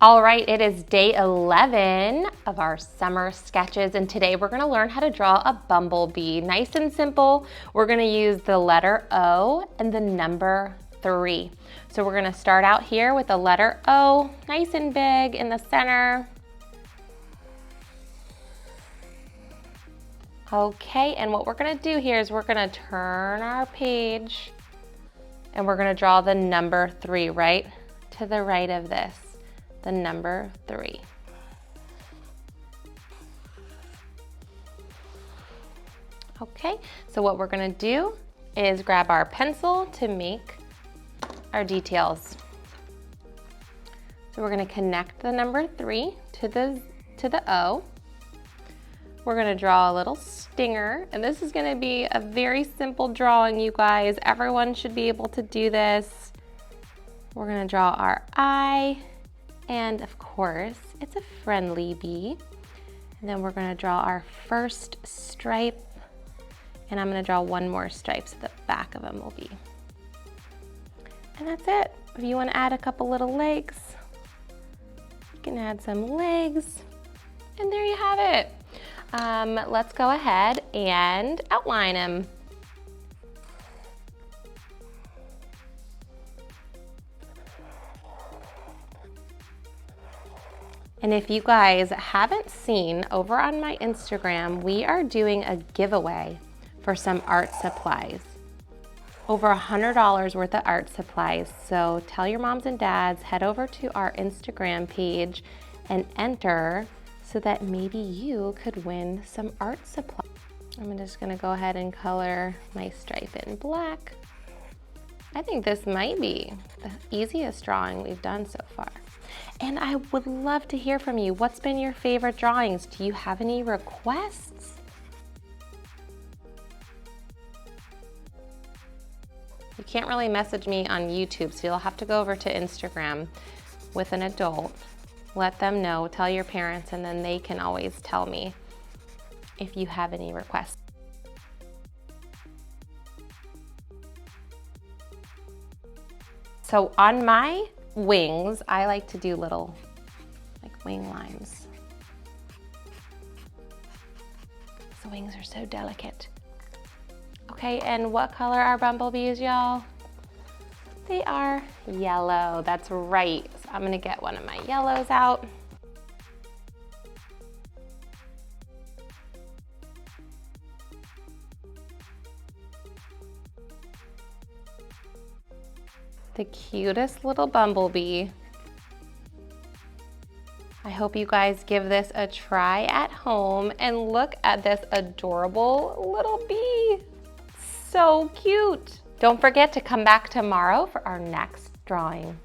All right, it is day 11 of our summer sketches, and today we're gonna learn how to draw a bumblebee. Nice and simple. We're gonna use the letter O and the number 3. So we're gonna start out here with the letter O, nice and big in the center. Okay, and what we're gonna do here is we're gonna turn our page and we're gonna draw the number 3 right to the right of this. The number 3. Okay, so what we're gonna do is grab our pencil to make our details. So we're gonna connect the number 3 to the O. We're gonna draw a little stinger, and this is gonna be a very simple drawing, you guys. Everyone should be able to do this. We're gonna draw our eye. And of course, it's a friendly bee. And then we're gonna draw our first stripe. And I'm gonna draw one more stripe so the back of them will be. And that's it. If you wanna add a couple little legs, you can add some legs. And there you have it. Let's go ahead and outline them. And if you guys haven't seen, over on my Instagram, we are doing a giveaway for some art supplies. Over $100 worth of art supplies. So tell your moms and dads, head over to our Instagram page and enter so that maybe you could win some art supplies. I'm just gonna go ahead and color my stripe in black. I think this might be the easiest drawing we've done so far. And I would love to hear from you. What's been your favorite drawings? Do you have any requests? You can't really message me on YouTube, so you'll have to go over to Instagram with an adult. Let them know, tell your parents, and then they can always tell me if you have any requests. So on my wings, I like to do little wing lines. The wings are so delicate. Okay, and what color are bumblebees, y'all? They are yellow, that's right. So I'm gonna get one of my yellows out. The cutest little bumblebee. I hope you guys give this a try at home, and look at this adorable little bee. So cute. Don't forget to come back tomorrow for our next drawing.